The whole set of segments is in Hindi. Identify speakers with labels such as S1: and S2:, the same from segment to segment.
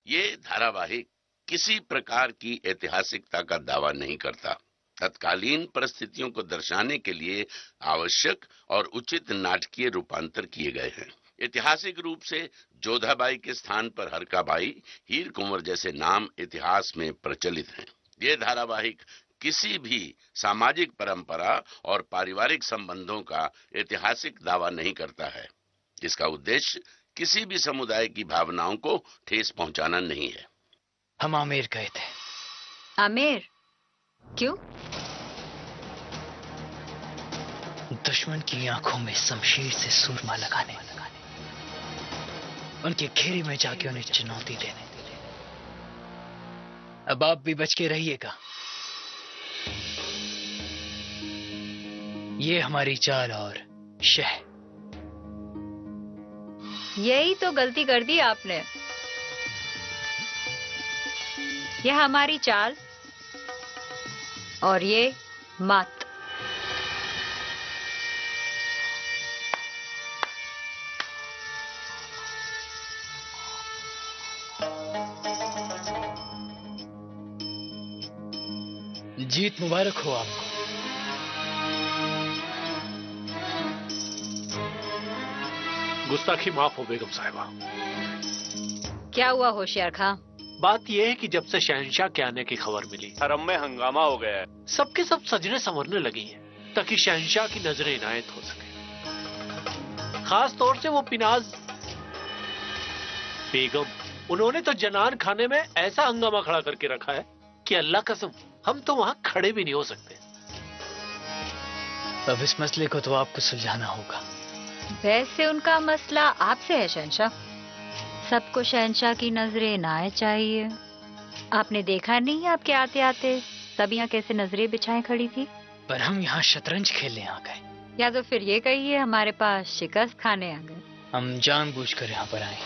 S1: ये धारावाहिक किसी प्रकार की ऐतिहासिकता का दावा नहीं करता। तत्कालीन परिस्थितियों को दर्शाने के लिए आवश्यक और उचित नाटकीय रूपांतर किए गए हैं। ऐतिहासिक रूप से जोधाबाई के स्थान पर हरकाबाई, हीर कुंवर जैसे नाम इतिहास में प्रचलित हैं। ये धारावाहिक किसी भी सामाजिक परंपरा और पारिवारिक संबंधों का ऐतिहासिक दावा नहीं करता है। इसका उद्देश्य किसी भी समुदाय की भावनाओं को ठेस पहुंचाना नहीं है।
S2: हम आमेर गए थे।
S3: आमेर? क्यों?
S2: दुश्मन की आंखों में शमशीर से सूरमा लगाने, उनके घेरे में जाके उन्हें चुनौती देने। अब आप भी बच के रहिएगा। ये हमारी चाल और शह।
S3: यही तो गलती कर दी आपने। यह हमारी चाल और ये मात।
S2: जीत मुबारक हो आपको।
S4: गुस्ताखी माफ हो बेगम साहिबा।
S3: क्या हुआ होशियार खां?
S4: बात यह है कि जब से शहंशाह के आने की खबर मिली,
S5: हरम में हंगामा हो गया है।
S4: सबके सब सजने संवरने लगी हैं ताकि शहंशाह की नजरें इनायत हो सके। खास तौर से वो पिनाज बेगम, उन्होंने तो जनान खाने में ऐसा हंगामा खड़ा करके रखा है कि अल्लाह कसम हम तो वहां खड़े भी नहीं हो सकते।
S2: अब इस मसले को तो आपको सुलझाना होगा।
S3: वैसे उनका मसला आपसे है शहंशाह। सबको शहंशाह की नजरें इनायत चाहिए। आपने देखा नहीं आपके आते आते सब यहाँ कैसे नजरें बिछाए खड़ी थी?
S2: पर हम यहाँ शतरंज खेलने आ गए।
S3: या तो फिर ये कहिए हमारे पास शिकस्त खाने आ गए।
S2: हम जानबूझकर यहाँ पर आए।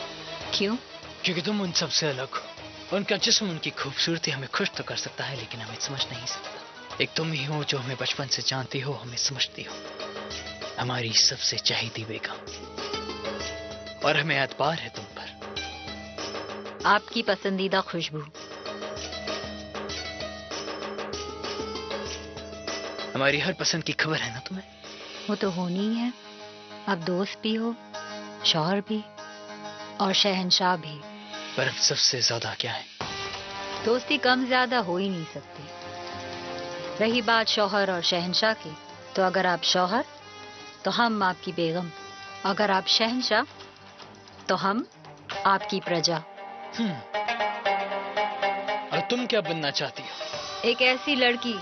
S3: क्यों?
S2: क्योंकि तुम उन सबसे अलग हो। उनका जिस्म, उनकी खूबसूरती हमें खुश तो कर सकता है, लेकिन हमें समझ नहीं सकता। एक तुम ही हो जो हमें बचपन से जानती हो, हमें समझती हो। हमारी सबसे चहेती बेगम, और हमें एतबार है तुम पर।
S3: आपकी पसंदीदा खुशबू।
S2: हमारी हर पसंद की खबर है ना तुम्हें?
S3: वो तो होनी ही है। अब दोस्त भी हो, शौहर भी और शहंशाह भी।
S2: पर अब सबसे ज्यादा क्या है?
S3: दोस्ती कम ज्यादा हो ही नहीं सकती। रही बात शौहर और शहंशाह की, तो अगर आप शौहर तो हम आपकी बेगम, अगर आप शहंशाह तो हम आपकी प्रजा।
S2: और तुम क्या बनना चाहती हो?
S3: एक ऐसी लड़की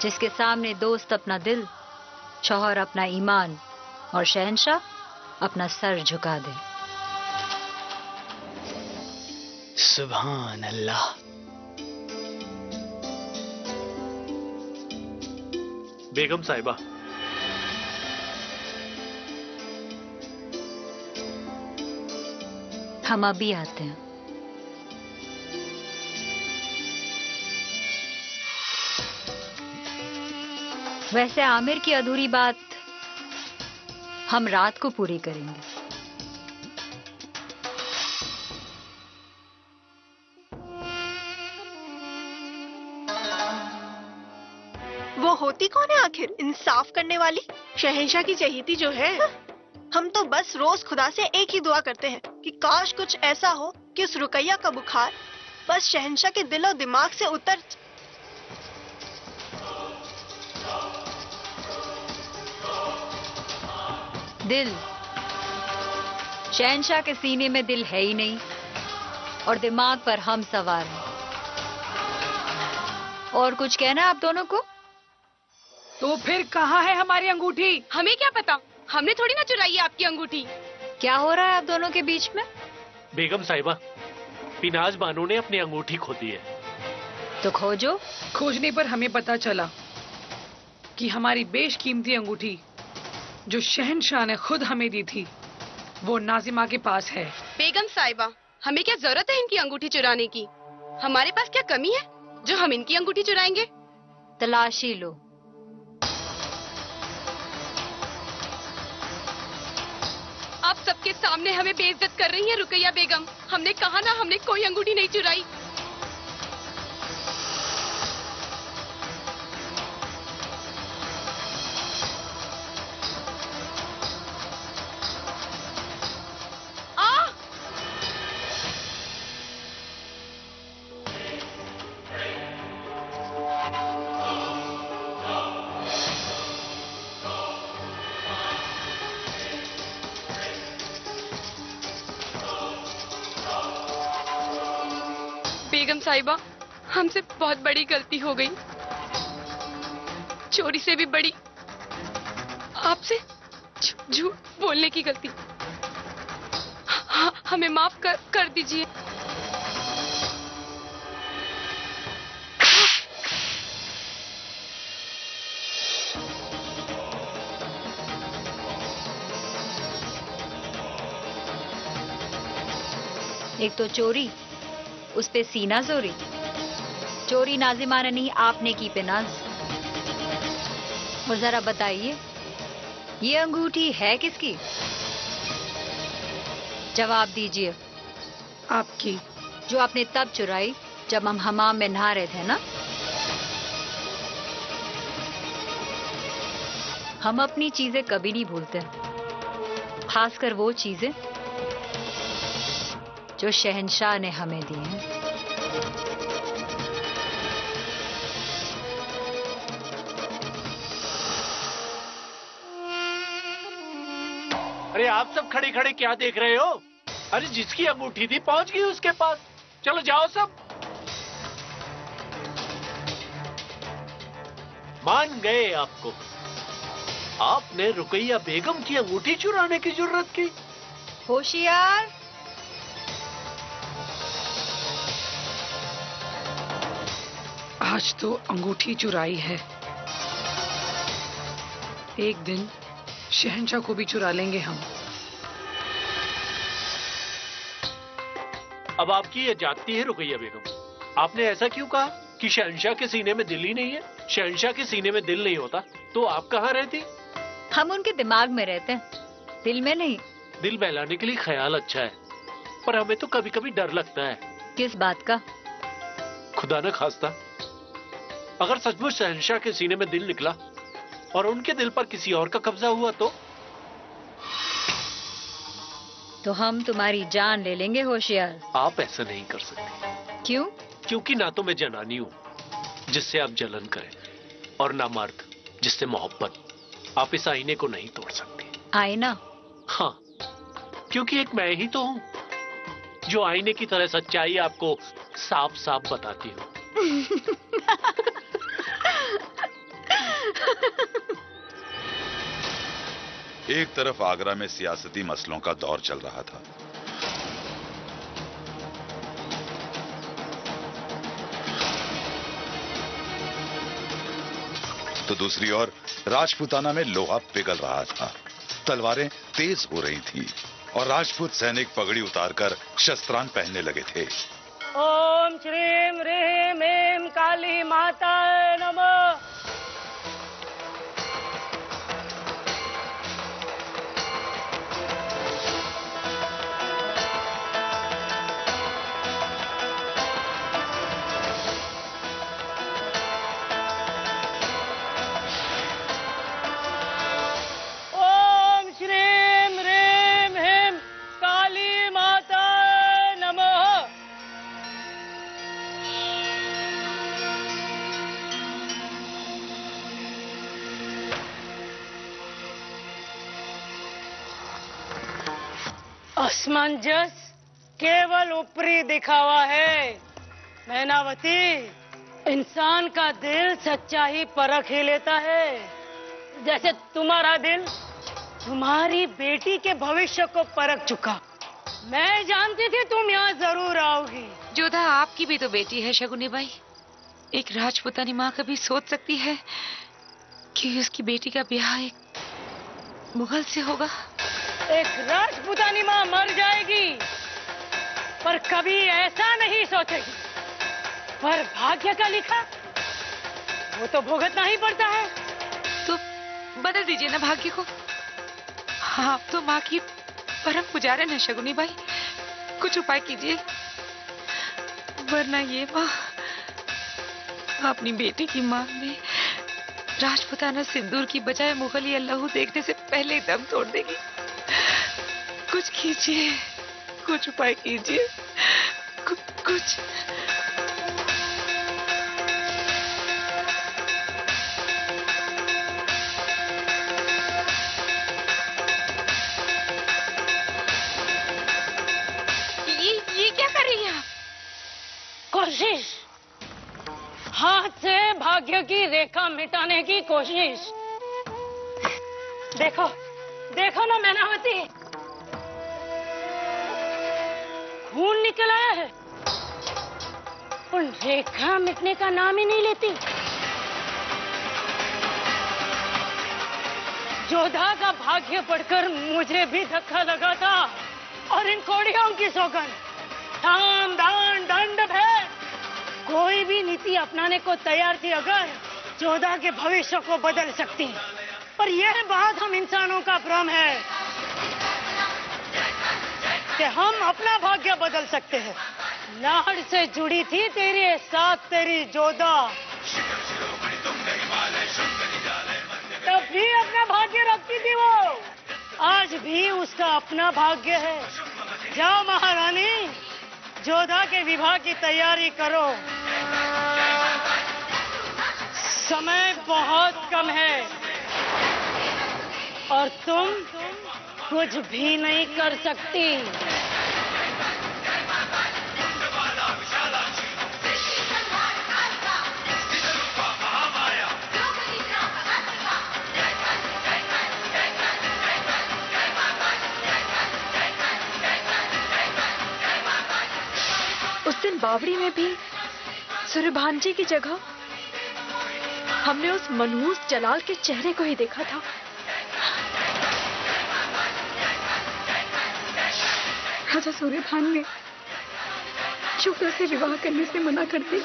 S3: जिसके सामने दोस्त अपना दिल, शौहर अपना ईमान और शहंशाह अपना सर झुका दे।
S2: सुभान अल्लाह।
S4: बेगम साहिबा,
S3: हम अभी आते हैं। वैसे आमिर की अधूरी बात हम रात को पूरी करेंगे।
S6: वो होती कौन है आखिर इंसाफ करने वाली? शहंशाह की चहेती जो है। हम तो बस रोज खुदा से एक ही दुआ करते हैं कि काश कुछ ऐसा हो कि उस रुकैया का बुखार बस शहंशाह के दिल और दिमाग से उतर।
S3: दिल? शहंशाह के सीने में दिल है ही नहीं और दिमाग पर हम सवार हैं। और कुछ कहना आप दोनों को?
S7: तो फिर कहाँ है हमारी अंगूठी?
S8: हमें क्या पता, हमने थोड़ी ना चुराई है आपकी अंगूठी।
S3: क्या हो रहा है आप दोनों के बीच में?
S4: बेगम साहिबा, पिनाज बानो ने अपनी अंगूठी खो दी है।
S3: तो खोजो।
S7: खोजने पर हमें पता चला कि हमारी बेशकीमती अंगूठी जो शहंशाह ने खुद हमें दी थी वो नाजिमा के पास है।
S8: बेगम साहिबा, हमें क्या जरूरत है इनकी अंगूठी चुराने की? हमारे पास क्या कमी है जो हम इनकी अंगूठी चुराएंगे?
S3: तलाशी लो।
S8: आप सबके सामने हमें बेइज्जत कर रही हैं रुकैया बेगम। हमने कहा ना, हमने कोई अंगूठी नहीं चुराई। बेगम साहिबा, हमसे बहुत बड़ी गलती हो गई। चोरी से भी बड़ी आपसे झूठ बोलने की गलती। हमें माफ कर दीजिए।
S3: एक तो चोरी, उस पे सीना जोरी। चोरी नाजिमा ने नहीं, आपने की पे नाज। और जरा बताइए, ये अंगूठी है किसकी? जवाब दीजिए।
S7: आपकी।
S3: जो आपने तब चुराई जब हम हमाम में नहा रहे थे ना? हम अपनी चीजें कभी नहीं भूलते, खासकर वो चीजें जो शहंशाह ने हमें दी हैं।
S4: अरे आप सब खड़े खड़े क्या देख रहे हो? अरे जिसकी अंगूठी थी पहुंच गई उसके पास। चलो जाओ सब। मान गए आपको। आपने रुकैया बेगम की अंगूठी चुराने की जुर्रत की।
S3: होशियार।
S7: आज तो अंगूठी चुराई है, एक दिन शहंशाह को भी चुरा लेंगे हम।
S4: अब आपकी ये जाती है रुकैया बेगम। आपने ऐसा क्यों कहा कि शहंशाह के सीने में दिल ही नहीं है? शहंशाह के सीने में दिल नहीं होता तो आप कहाँ रहती?
S3: हम उनके दिमाग में रहते हैं, दिल में नहीं।
S4: दिल बहलाने के लिए ख्याल अच्छा है, पर हमें तो कभी कभी डर लगता है।
S3: किस बात का?
S4: खुदा न खास्ता अगर सचमुच शहंशाह के सीने में दिल निकला और उनके दिल पर किसी और का कब्जा हुआ तो
S3: हम तुम्हारी जान ले लेंगे होशियार।
S4: आप ऐसा नहीं कर सकते।
S3: क्यों?
S4: क्योंकि ना तो मैं जनानी हूं जिससे आप जलन करें, और ना मर्द जिससे मोहब्बत। आप इस आईने को नहीं तोड़ सकते।
S3: आईना?
S4: हाँ, क्योंकि एक मैं ही तो हूं जो आईने की तरह सच्चाई आपको साफ साफ बताती हूँ।
S5: एक तरफ आगरा में सियासती मसलों का दौर चल रहा था, तो दूसरी ओर राजपूताना में लोहा पिघल रहा था। तलवारें तेज हो रही थीं और राजपूत सैनिक पगड़ी उतारकर शस्त्रान पहनने लगे थे।
S9: ओम श्रीम ह्रीम ऐं काली माताय नमः। ओम श्रीम ह्रीम ऐं काली माताय नमः। असमंजस केवल ऊपरी दिखावा है मैनावती। इंसान का दिल सच्चाई परख ही लेता है, जैसे तुम्हारा दिल तुम्हारी बेटी के भविष्य को परख चुका। मैं जानती थी तुम यहाँ जरूर आओगी।
S10: जोधा, आपकी भी तो बेटी है शगुनी बाई। एक राजपूतानी माँ कभी सोच सकती है कि उसकी बेटी का ब्याह एक मुगल से होगा?
S9: एक राजपूतानी माँ मर जाएगी पर कभी ऐसा नहीं सोचेगी। पर भाग्य का लिखा वो तो भुगतना ही पड़ता है।
S10: तो बदल दीजिए ना भाग्य को। आप तो माँ की परम पुजारन है शगुनी बाई, कुछ उपाय कीजिए, वरना ये माँ अपनी बेटी की मांग में राजपुताना सिंदूर की बजाय मुगलिया लहू देखने से पहले ही दम तोड़ देगी। कुछ कीजिए, कुछ उपाय कीजिए, कुछ। ये क्या कर रही हैं आप?
S9: कोशिश, हाथ से भाग्य की रेखा मिटाने की कोशिश। देखो देखो ना मैनावती, खून निकल आया है और रेखा मिटने का नाम ही नहीं लेती। जोधा का भाग्य पढ़कर मुझे भी धक्का लगा था, और इन कोड़ियों की सौगंध, धाम दान दंड भेद, कोई भी नीति अपनाने को तैयार थी अगर जोधा के भविष्य को बदल सकती। पर यह बात हम इंसानों का भ्रम है कि हम अपना भाग्य बदल सकते हैं। लाड़ से जुड़ी थी तेरे साथ तेरी जोधा, तब भी अपना भाग्य रखती थी वो, आज भी उसका अपना भाग्य है। जाओ महारानी, जोधा के विवाह की तैयारी करो, समय बहुत कम है और तुम कुछ भी नहीं कर सकती।
S6: उस दिन बावड़ी में भी सूर्यभान जी की जगह हमने उस मनहूस जलाल के चेहरे को ही देखा था।
S11: राजा सूर्यभान ने जोधा से विवाह करने से मना कर दिया।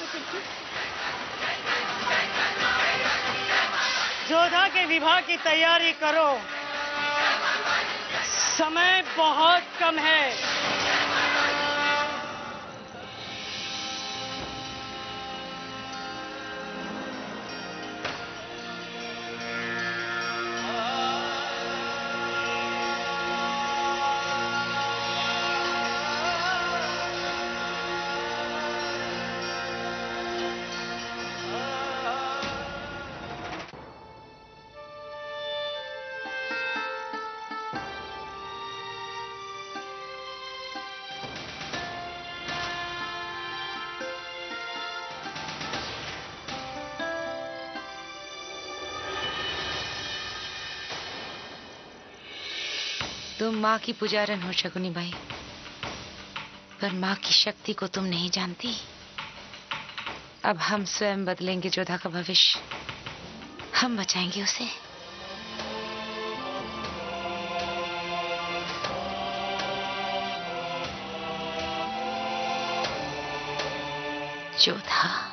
S9: जोधा के विवाह की तैयारी करो, समय बहुत कम है।
S10: तुम माँ की पुजारन हो शगुनी बाई, पर माँ की शक्ति को तुम नहीं जानती। अब हम स्वयं बदलेंगे जोधा का भविष्य, हम बचाएंगे उसे। जोधा,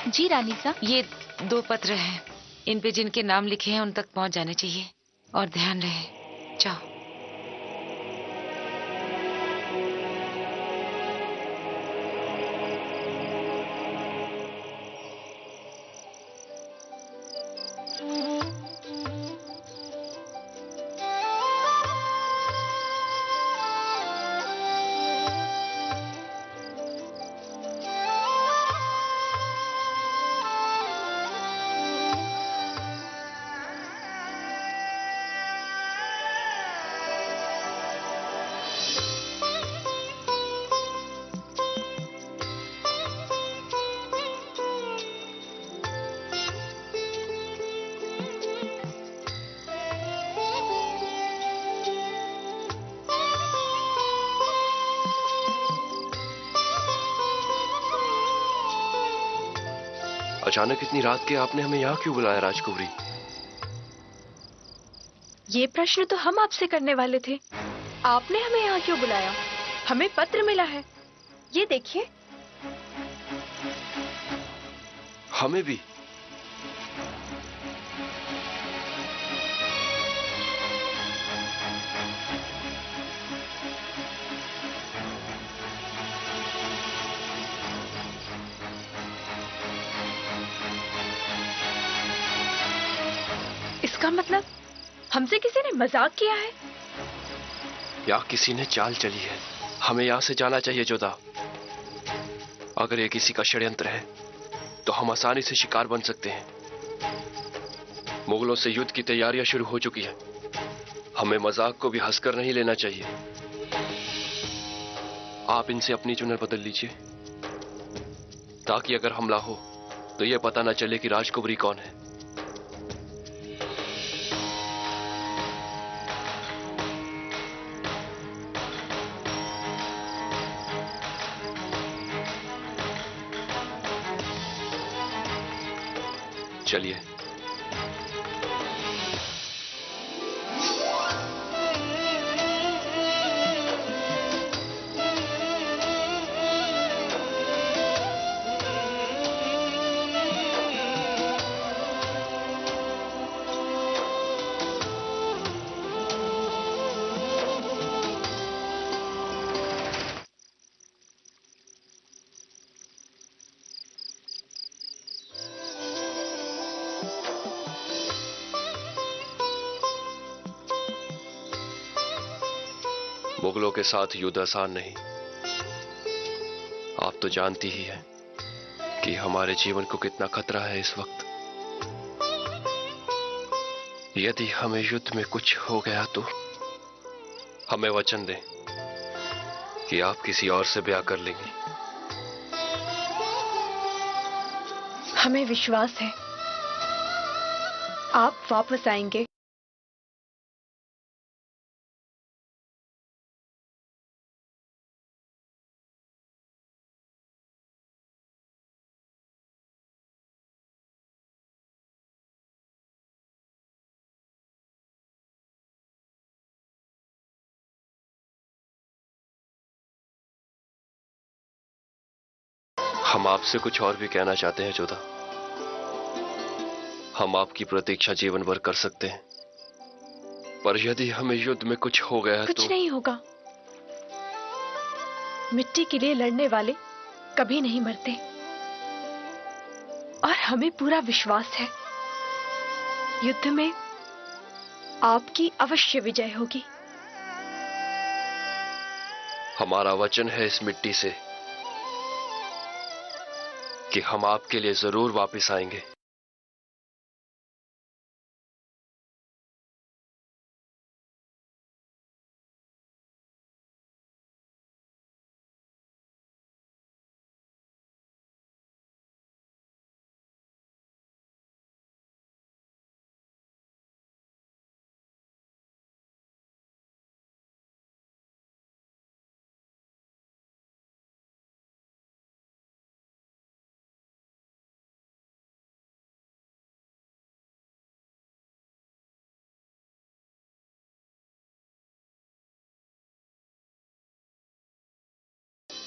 S3: जी रानी साहब।
S10: ये 2 पत्र हैं, इन पे जिनके नाम लिखे हैं उन तक पहुंच जाने चाहिए, और ध्यान रहे। जाओ।
S12: अचानक इतनी रात के आपने हमें यहाँ क्यों बुलाया राजकुमारी?
S6: ये प्रश्न तो हम आपसे करने वाले थे। आपने हमें यहाँ क्यों बुलाया? हमें पत्र मिला है, ये देखिए।
S12: हमें भी?
S6: इसका मतलब हमसे किसी ने मजाक किया है
S12: या किसी ने चाल चली है। हमें यहाँ से जाना चाहिए जोधा। अगर ये किसी का षड्यंत्र है तो हम आसानी से शिकार बन सकते हैं। मुगलों से युद्ध की तैयारियां शुरू हो चुकी है। हमें मजाक को भी हंसकर नहीं लेना चाहिए। आप इनसे अपनी चुनर बदल लीजिए ताकि अगर हमला हो तो यह पता न चले कि राजकुमारी कौन है। चलिए। मुगलों के साथ युद्ध आसान नहीं। आप तो जानती ही हैं कि हमारे जीवन को कितना खतरा है इस वक्त। यदि हमें युद्ध में कुछ हो गया तो हमें वचन दें कि आप किसी और से ब्याह कर लेंगी।
S6: हमें विश्वास है आप वापस आएंगे।
S12: हम आपसे कुछ और भी कहना चाहते हैं जोधा। हम आपकी प्रतीक्षा जीवन भर कर सकते हैं, पर यदि हमें युद्ध में कुछ हो गया
S6: कुछ
S12: तो
S6: नहीं होगा। मिट्टी के लिए लड़ने वाले कभी नहीं मरते और हमें पूरा विश्वास है युद्ध में आपकी अवश्य विजय होगी।
S12: हमारा वचन है इस मिट्टी से कि हम आपके लिए जरूर वापस आएंगे।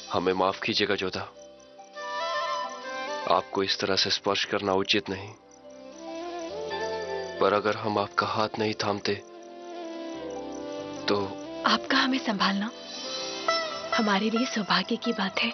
S12: हमें माफ कीजिएगा जोधा। आपको इस तरह से स्पर्श करना उचित नहीं, पर अगर हम आपका हाथ नहीं थामते तो
S6: आपका हमें संभालना हमारे लिए सौभाग्य की बात है।